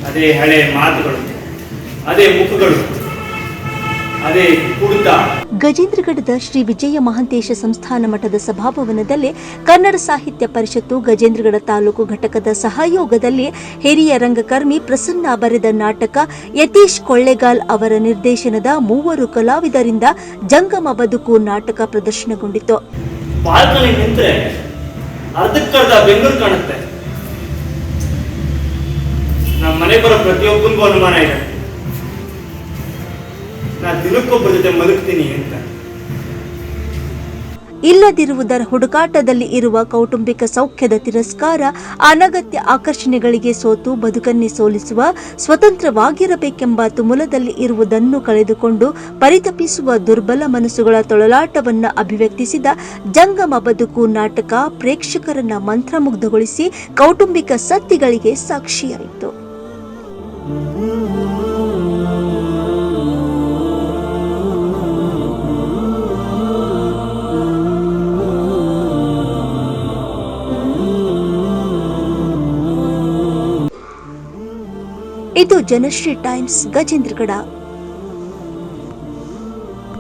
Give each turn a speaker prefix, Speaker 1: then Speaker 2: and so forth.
Speaker 1: ಅದೇ ಹಳೆ ಮಾತುಗಳು, ಅದೇ ಮುಖಗಳು, ಅದೇ ಕುಡಿತ.
Speaker 2: ಗಜೇಂದ್ರಗಢದ ಶ್ರೀ ವಿಜಯ ಮಹಾಂತೇಶ ಸಂಸ್ಥಾನ ಮಠದ ಸಭಾಭವನದಲ್ಲಿ ಕನ್ನಡ ಸಾಹಿತ್ಯ ಪರಿಷತ್ತು ಗಜೇಂದ್ರಗಢ ತಾಲೂಕು ಘಟಕದ ಸಹಯೋಗದಲ್ಲಿ ಹಿರಿಯ ರಂಗಕರ್ಮಿ ಪ್ರಸನ್ನ ಬರೆದ ನಾಟಕ ಯತೀಶ್ ಕೊಳ್ಳೇಗಾಲ್ ಅವರ ನಿರ್ದೇಶನದ 3 ಕಲಾವಿದರಿಂದ ಜಂಗಮ ಬದುಕು ನಾಟಕ ಪ್ರದರ್ಶನಗೊಂಡಿತು.
Speaker 1: ಬಾಲ್ಕನಿ ನಿಂತ್ರೆ ಅರ್ಧಕ್ಕರ್ಧ ಬೆಂಗಳೂರು ಕಾಣುತ್ತೆ. ನಮ್ಮ ಮನೆ ಬರೋ ಪ್ರತಿಯೊಬ್ಬನಿಗೂ ಅನುಮಾನ ಇದೆ, ನಾನು ದಿನಕ್ಕೊಬ್ಬರ ಜೊತೆ ಮಲಗ್ತೀನಿ ಅಂತ.
Speaker 2: ಇಲ್ಲದಿರುವುದರ ಹುಡುಕಾಟದಲ್ಲಿ ಇರುವ ಕೌಟುಂಬಿಕ ಸೌಖ್ಯದ ತಿರಸ್ಕಾರ, ಅನಗತ್ಯ ಆಕರ್ಷಣೆಗಳಿಗೆ ಸೋತು ಬದುಕನ್ನೇ ಸೋಲಿಸುವ, ಸ್ವತಂತ್ರವಾಗಿರಬೇಕೆಂಬ ತುಮುಲದಲ್ಲಿ ಇರುವುದನ್ನು ಕಳೆದುಕೊಂಡು ಪರಿತಪಿಸುವ ದುರ್ಬಲ ಮನಸ್ಸುಗಳ ತೊಳಲಾಟವನ್ನು ಅಭಿವ್ಯಕ್ತಿಸಿದ ಜಂಗಮ ಬದುಕು ನಾಟಕ ಪ್ರೇಕ್ಷಕರನ್ನ ಮಂತ್ರಮುಗ್ಧಗೊಳಿಸಿ ಕೌಟುಂಬಿಕ ಸತ್ತಿಗಳಿಗೆ ಸಾಕ್ಷಿಯಾಯಿತು. ಇದು ಜನಶ್ರೀ ಟೈಮ್ಸ್ ಗಜೇಂದ್ರಗಢ.